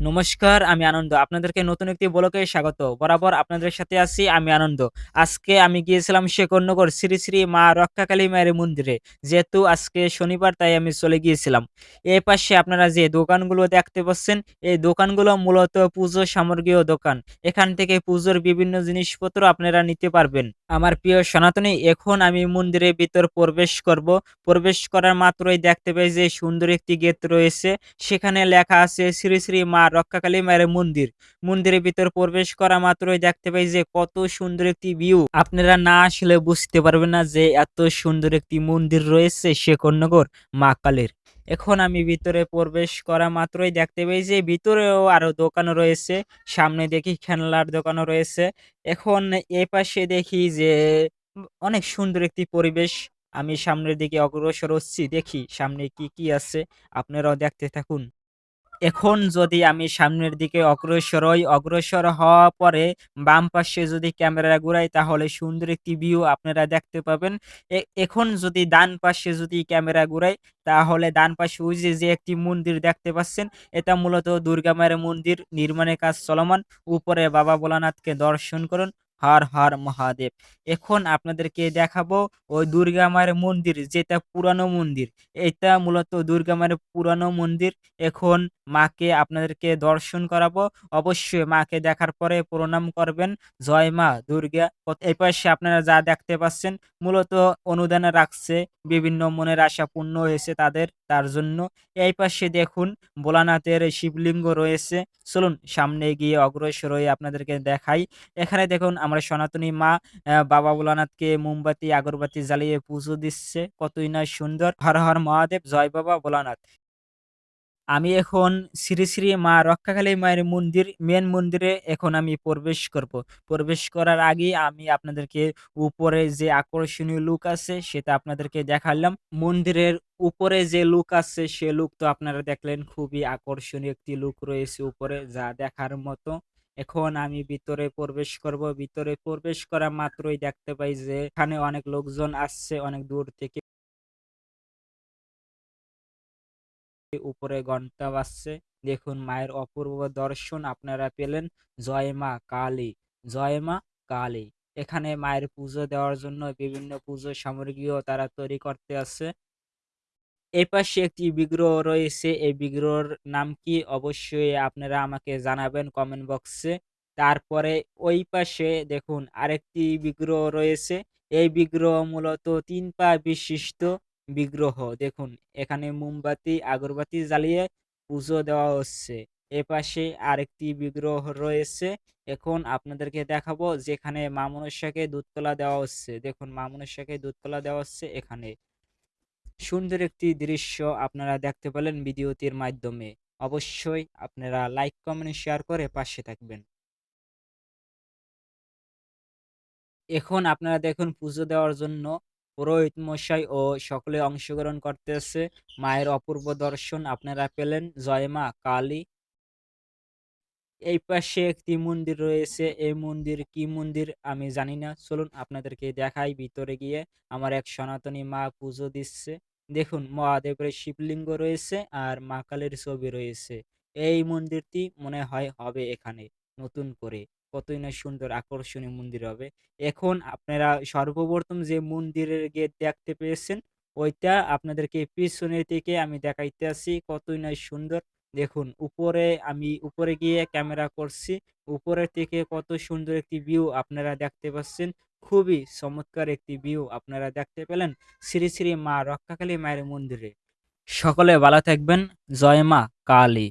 নমস্কার, আমি আনন্দ। আপনাদেরকে নতুন একটি ব্লগে স্বাগত। বরাবর আপনাদের সাথে আছি আমি আনন্দ। আজকে আমি গিয়েছিলাম শেকরনগর শ্রী, শ্রী মা রক্ষাকালী মায়ের মন্দিরে। যেহেতু আজকে শনিবার তাই আমি চলে গিয়েছিলাম। এ পাশে আপনারা যে দোকানগুলো দেখতে পাচ্ছেন, এই দোকানগুলো মূলত পুজো সামগ্রীও দোকান। এখান থেকে পুজোর বিভিন্ন জিনিসপত্র আপনারা নিতে পারবেন। আমার প্রিয় সনাতনী, এখন আমি মন্দিরের ভিতর প্রবেশ করব। প্রবেশ করার মাত্রই দেখতে পাই যে সুন্দর একটি গেট রয়েছে। সেখানে লেখা আছে শ্রী, শ্রী মা রক্ষাকালী মায়ের মন্দির। মন্দিরের ভিতর প্রবেশ করা মাত্রই দেখতে পাই যে কত সুন্দর একটি ভিউ। আপনারা না আসলে বুঝতে পারবেন না যে এত সুন্দর একটি মন্দির রয়েছে শেকরনগর মা কালীর। এখন আমি ভিতরে প্রবেশ করা মাত্রই দেখতে পাই যে ভিতরেও আরো দোকান রয়েছে। সামনে দেখি খেলনার দোকানও রয়েছে। এখন এপাশে দেখি যে অনেক সুন্দর একটি পরিবেশ। আমি সামনের দিকে অগ্রসর হচ্ছি। দেখি সামনে কি, কি আছে। আপনারাও দেখতে থাকুন। এখন যদি আমি সামনের দিকে অগ্রসর হই, অগ্রসর হওয়া পরে বাম পাশে যদি ক্যামেরা ঘুরাই তাহলে সুন্দর একটি ভিউ আপনারা দেখতে পাবেন। এখন যদি ডান পাশে যদি ক্যামেরা ঘুরাই তাহলে ডান পাশে ওই যে একটি মন্দির দেখতে পাচ্ছেন, এটা মূলত দুর্গা মায়ের মন্দির। নির্মাণের কাজ চলমান। উপরে বাবা ভোলানাথকে দর্শন করুন। হর, হর মহাদেব। এখন আপনাদেরকে দেখাবো ওই দুর্গা মায়ের মন্দির, যেটা পুরানো মন্দির। এটা মূলত দুর্গা মায়ের পুরানো মন্দির। এখন মাকে আপনাদেরকে দর্শন করাবো। অবশ্যই মাকে দেখার পরে প্রণাম করবেন। জয় মা দুর্গা। এই পাশে আপনারা যা দেখতে পাচ্ছেন মূলত অনুদানে রাখছে। বিভিন্ন মনের আশা পূর্ণ হয়েছে তাদের, তার জন্য। এই পাশে দেখুন ভোলানাথের শিবলিঙ্গ রয়েছে। চলুন সামনে গিয়ে অগ্রসর হয়ে আপনাদেরকে দেখাই। এখানে দেখুন আমরা সনাতনী মা বাবা ভোলানাথকে মোমবাতি, আগরবাতি জ্বালিয়ে পুজো দিচ্ছে। কতই না সুন্দর। হর, হর মহাদেব। জয় বাবা ভোলানাথ। আমি এখন শ্রী, শ্রী মা রক্ষাকালী মায়ের মন্দির, মেইন মন্দিরে এখন আমি প্রবেশ করব। প্রবেশ করার আগেই আমি আপনাদেরকে উপরে যে আকর্ষণীয় লুক আছে সেটা আপনাদেরকে দেখালাম। মন্দিরের উপরে যে লুক আছে সে লুক তো আপনারা দেখলেন, খুবই আকর্ষণীয় একটি লুক রয়েছে উপরে, যা দেখার মতো। এখন আমি ভিতরে প্রবেশ করব। ভিতরে প্রবেশ করা মাত্রই দেখতে পাই যে এখানে অনেক লোকজন আসছে অনেক দূর থেকে। উপরে ঘন্টা বাজছে। দেখুন মায়ের অপূর্ব দর্শন আপনারা পেলেন। জয় মা কালী, জয় মা কালী। এখানে মায়ের পুজো দেওয়ার জন্য বিভিন্ন পুজো সামগ্রীও তারা তৈরি করতে আছে। এপাশে একটি বিগ্রহ রয়েছে। এই বিগ্রহর নাম কি অবশ্যই আপনারা আমাকে জানাবেন কমেন্ট বক্সে। তারপরে ওই পাশে দেখুন আরেকটি বিগ্রহ রয়েছে। এই বিগ্রহ মূলত ৩ পা বিশিষ্ট বিগ্রহ। দেখুন এখানে মোমবাতি, আগরবাতি জ্বালিয়ে পুজো দেওয়া হচ্ছে। এপাশে আরেকটি বিগ্রহ রয়েছে। এখন আপনাদেরকে দেখাবো যেখানে মা মনসাকে দুধকলা দেওয়া হচ্ছে। দেখুন মা মনসাকে দুধকলা দেওয়া হচ্ছে এখানে। সুন্দর একটি দৃশ্য আপনারা দেখতে পেলেন ভিডিওটির মাধ্যমে। অবশ্যই আপনারা লাইক, কমেন্ট, শেয়ার করে পাশে থাকবেন। এখন আপনারা দেখুন পুজো দেওয়ার জন্য পুরোহিত মশাই ও সকলে অংশগ্রহণ করতেছে। মায়ের অপূর্ব দর্শন আপনারা পেলেন। জয় মা কালী। এই পাশে একটি মন্দির রয়েছে। এই মন্দির কি মন্দির আমি জানি না। চলুন আপনাদেরকে দেখাই ভিতরে গিয়ে। আমার এক সনাতনী মা পুজো দিচ্ছে। দেখুন মহাদেবের শিবলিঙ্গ রয়েছে আর মা কালীর ছবি রয়েছে। এই মন্দিরটি মনে হয় হবে এখানে নতুন করে। কতই না সুন্দর আকর্ষণীয় মন্দির হবে। এখন আপনারা সর্বপ্রথম যে মন্দিরের গেট দেখতে পেয়েছেন ওইটা আপনাদেরকে পিছনের দিকে আমি দেখাইতেছি। কতই না সুন্দর। দেখুন উপরে আমি উপরে গিয়ে ক্যামেরা করছি। উপরের থেকে কত সুন্দর একটি ভিউ আপনারা দেখতে পাচ্ছেন। খুবই চমৎকার একটি ভিউ আপনারা দেখতে পেলেন শ্রী, শ্রী মা রক্ষাকালী মায়ের মন্দিরে। সকলে ভালো থাকবেন। জয় মা কালী।